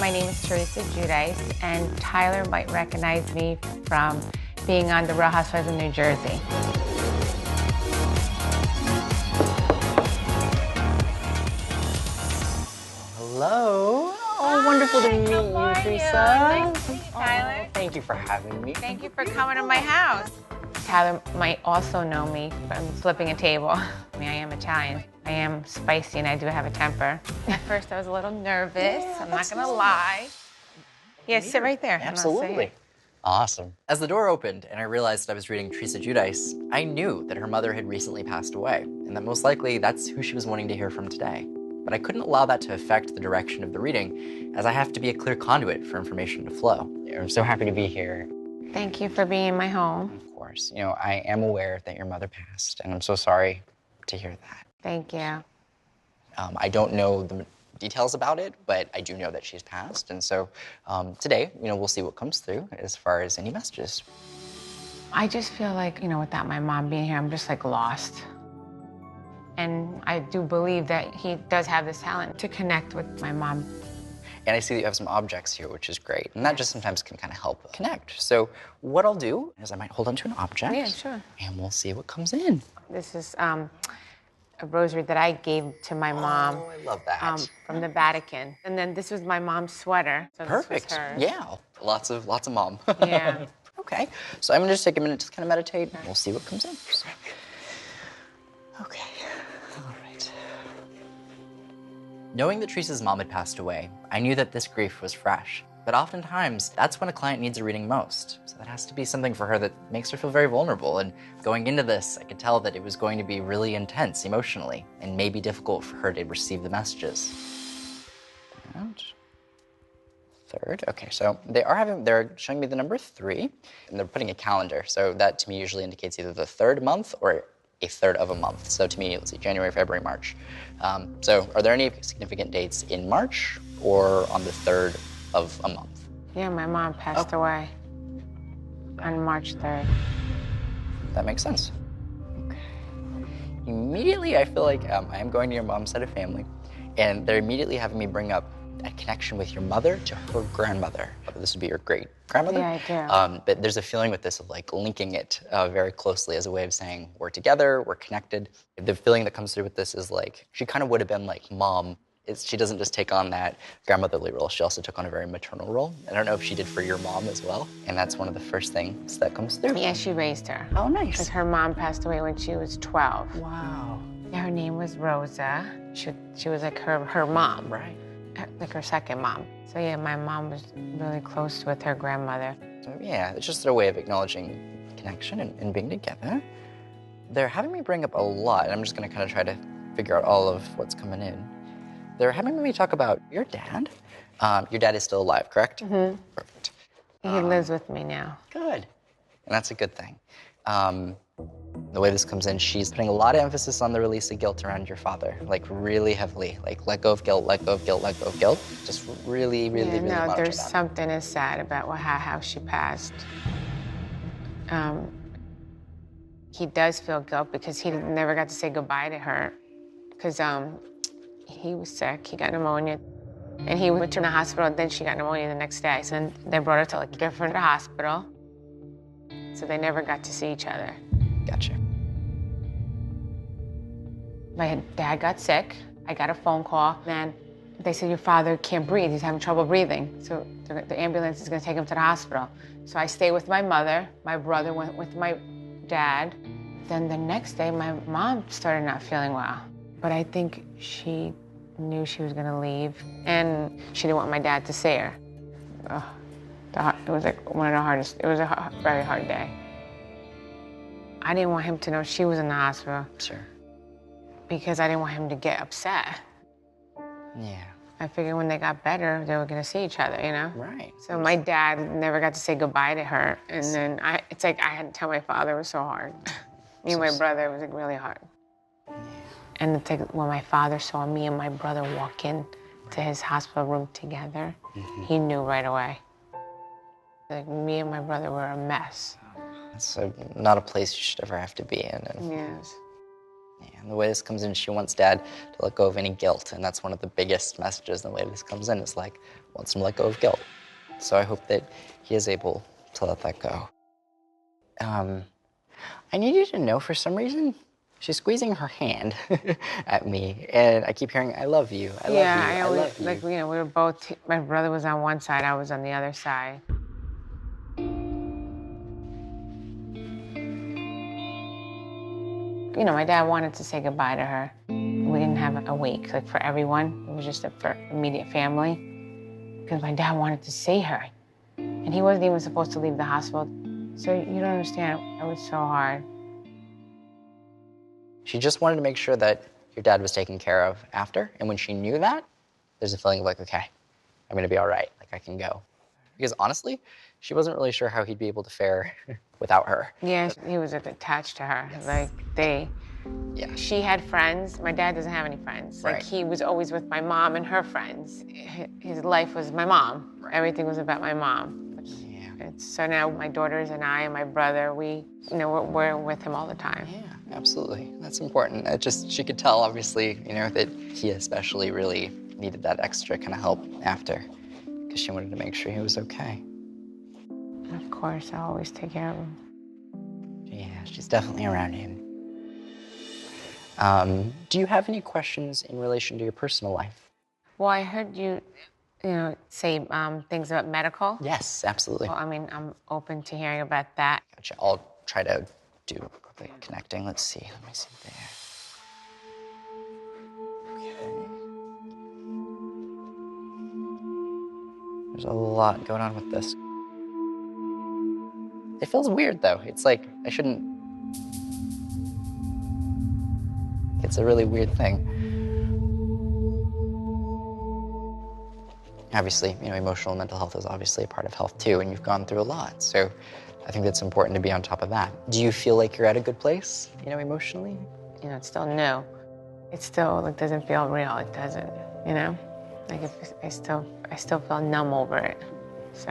my name is Teresa Giudice, and Tyler might recognize me from being on the Real Housewives of New Jersey. Hello. Oh, wonderful to meet you, Teresa. Nice to meet you, Tyler. Oh, thank you for having me. Thank you for coming to my house. Tyler might also know me from flipping a table. I mean, I am Italian. I am spicy and I do have a temper. At first I was a little nervous, I'm not gonna lie. Yeah, sit right there. Absolutely. Awesome. As the door opened and I realized I was reading Teresa Giudice, I knew that her mother had recently passed away, and that most likely that's who she was wanting to hear from today. But I couldn't allow that to affect the direction of the reading, as I have to be a clear conduit for information to flow. I'm so happy to be here. Thank you for being in my home. Of course. You know, I am aware that your mother passed, and I'm so sorry to hear that. Thank you. I don't know the details about it, but I do know that she's passed, and so today, we'll see what comes through as far as any messages. I just feel like, without my mom being here, I'm just like lost. And I do believe that he does have this talent to connect with my mom. And I see that you have some objects here, which is great. And that just sometimes can kind of help connect. So what I'll do is I might hold onto an object. Yeah, sure. And we'll see what comes in. This is a rosary that I gave to my mom. Oh, I love that. From the Vatican. And then this was my mom's sweater. So Perfect. This was hers. Yeah. Lots of mom. Yeah. Okay. So I'm gonna just take a minute to kind of meditate. And we'll see what comes in. So, okay. All right. Knowing that Teresa's mom had passed away, I knew that this grief was fresh. But oftentimes, that's when a client needs a reading most. So that has to be something for her that makes her feel very vulnerable. And going into this, I could tell that it was going to be really intense emotionally and maybe difficult for her to receive the messages. And third, okay, so they're showing me the number 3, and they're putting a calendar. So that to me usually indicates either the 3rd month or a 3rd of a month. So to me, let's see, January, February, March. So are there any significant dates in March or on the 3rd of a month? Yeah, my mom passed away on March 3rd. That makes sense. Okay. Immediately, I feel like I am going to your mom's side of family, and they're immediately having me bring up a connection with your mother to her grandmother. This would be your great-grandmother. Yeah, I do. But there's a feeling with this of like linking it very closely as a way of saying we're together, we're connected. The feeling that comes through with this is like she kind of would have been like mom. She doesn't just take on that grandmotherly role, she also took on a very maternal role. I don't know if she did for your mom as well, and that's one of the first things that comes through. Yeah, she raised her. Oh, nice. Because her mom passed away when she was 12. Wow. Yeah, her name was Rosa. She was like her mom. Right. Like her second mom. So yeah, my mom was really close with her grandmother. So yeah, it's just a way of acknowledging connection and being together. They're having me bring up a lot, and I'm just gonna kind of try to figure out all of what's coming in. They're having me talk about your dad. Your dad is still alive, correct? Mm-hmm. Perfect. He lives with me now. Good. And that's a good thing. The way this comes in, she's putting a lot of emphasis on the release of guilt around your father, like really heavily, like let go of guilt, let go of guilt, let go of guilt. Just really No, monitor there's that. something is sad about how she passed. He does feel guilt because he never got to say goodbye to her because he was sick, he got pneumonia, and he went to the hospital, and then she got pneumonia the next day. So then they brought her to like a different hospital. So they never got to see each other. Gotcha. My dad got sick. I got a phone call. Then they said, your father can't breathe. He's having trouble breathing. So the ambulance is going to take him to the hospital. So I stayed with my mother. My brother went with my dad. Then the next day, my mom started not feeling well. But I think she knew she was going to leave. And she didn't want my dad to see her. It was like one of the hardest. It was a very hard day. I didn't want him to know she was in the hospital. Sure. Because I didn't want him to get upset. Yeah. I figured when they got better, they were gonna see each other, Right. So my dad never got to say goodbye to her. And then it's like I had to tell my father. It was so hard. Me and my brother, it was like really hard. Yeah. And it's like when my father saw me and my brother walk in to his hospital room together, he knew right away. Like me and my brother were a mess. It's not a place you should ever have to be in. And Yes. Yeah, and the way this comes in, she wants Dad to let go of any guilt, and that's one of the biggest messages in the way this comes in, is like, wants him to let go of guilt. So I hope that he is able to let that go. I need you to know, for some reason, she's squeezing her hand at me, and I keep hearing, I love you, I love you, I always, love you. like, we were both, my brother was on one side, I was on the other side. My dad wanted to say goodbye to her. We didn't have a wake, like, for everyone. It was just for immediate family, because my dad wanted to see her. And he wasn't even supposed to leave the hospital. So you don't understand, it was so hard. She just wanted to make sure that your dad was taken care of after, and when she knew that, there's a feeling of like, okay, I'm gonna be all right, like I can go. Because honestly, she wasn't really sure how he'd be able to fare without her. Yeah, he was attached to her. Yes. Like, Yeah. she had friends. My dad doesn't have any friends. Like, Right. he was always with my mom and her friends. His life was my mom. Right. Everything was about my mom. Yeah. So now my daughters and I and my brother, we're with him all the time. Yeah, absolutely. That's important. She could tell, obviously, that he especially really needed that extra kind of help after, because she wanted to make sure he was okay. Of course, I always take care of him. Yeah, she's definitely around him. Do you have any questions in relation to your personal life? Well, I heard you say things about medical. Yes, absolutely. Well, I mean, I'm open to hearing about that. Gotcha. I'll try to do the connecting. Let's see. Let me see there. Okay. There's a lot going on with this. It feels weird, though. It's like I shouldn't. It's a really weird thing. Obviously, emotional and mental health is obviously a part of health too, and you've gone through a lot. So I think it's important to be on top of that. Do you feel like you're at a good place, emotionally? It's still new. It still doesn't feel real. It doesn't, Like I still feel numb over it. So,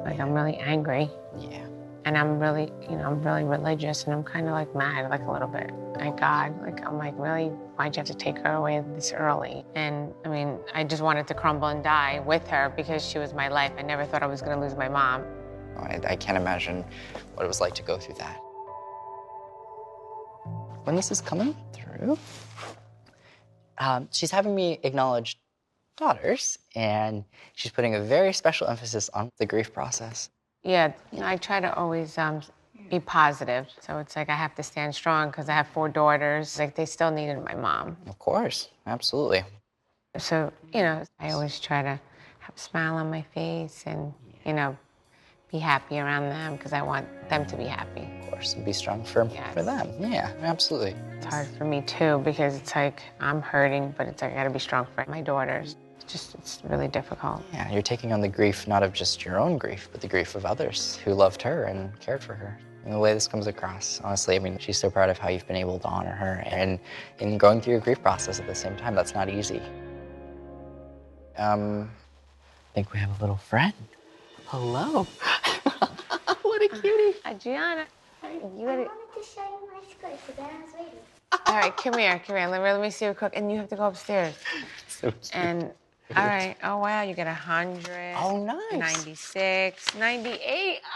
like, I'm really angry. Yeah. And I'm really, I'm really religious, and I'm kind of like mad, like a little bit at God. Like, I'm like, really, why'd you have to take her away this early? And I mean, I just wanted to crumble and die with her because she was my life. I never thought I was gonna lose my mom. I can't imagine what it was like to go through that. When this is coming through, she's having me acknowledge daughters, and she's putting a very special emphasis on the grief process. Yeah, I try to always be positive. So it's like I have to stand strong because I have 4 daughters. Like, they still needed my mom. Of course, absolutely. So, I always try to have a smile on my face and, be happy around them because I want them to be happy. Of course, and be strong for them. Yeah, absolutely. It's hard for me too because it's like I'm hurting, but it's like I gotta be strong for my daughters. It's really difficult. Yeah, you're taking on the grief, not of just your own grief, but the grief of others who loved her and cared for her. And the way this comes across, honestly, I mean, she's so proud of how you've been able to honor her and in going through your grief process at the same time. That's not easy. I think we have a little friend. Hello. What a cutie. Gianna, you gotta... I wanted to show you my skirt, so then I was waiting. All right, come here. Let me see you cook. And you have to go upstairs. So cute. And, all right. Oh, wow, you got 100. Oh, nice. 96, 98. Ah,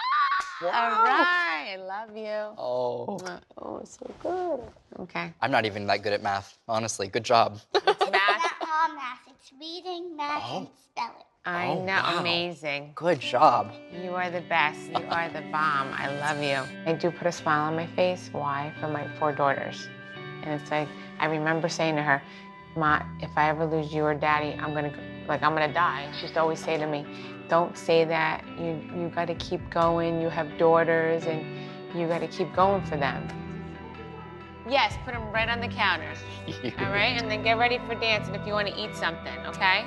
Wow. All right, I love you. Oh. Oh, it's so good. Okay. I'm not even that good at math, honestly. Good job. It's math. Not all math. It's reading, math, and spelling. I Oh, know, wow. Amazing. Good job. You are the best. You are the bomb. I love you. I do put a smile on my face. Why? For my 4 daughters. And it's like, I remember saying to her, Ma, if I ever lose you or Daddy, I'm gonna die. She used to always say to me, don't say that. You gotta keep going. You have daughters, and you gotta keep going for them. Yes, put them right on the counter. All right? And then get ready for dancing if you want to eat something, okay?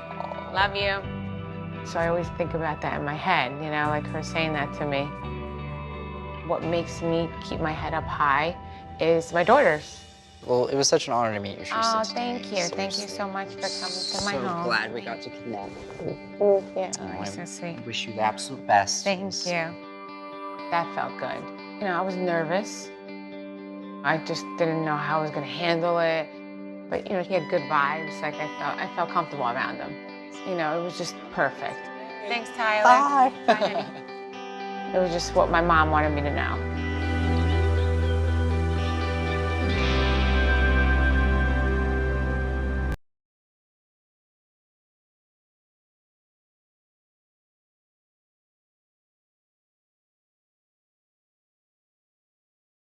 Love you. So I always think about that in my head, like her saying that to me. What makes me keep my head up high is my daughters. Well, it was such an honor to meet you, Teresa. Oh, thank you. Thank you so much for coming to my home. So glad we got to connect. Yeah, Oh, you're so sweet. I wish you the absolute best. Thank you. That felt good. I was nervous. I just didn't know how I was gonna handle it. But you know, he had good vibes. Like I felt comfortable around him. You know, it was just perfect. Thanks, Tyler. Bye. Bye, honey. It was just what my mom wanted me to know.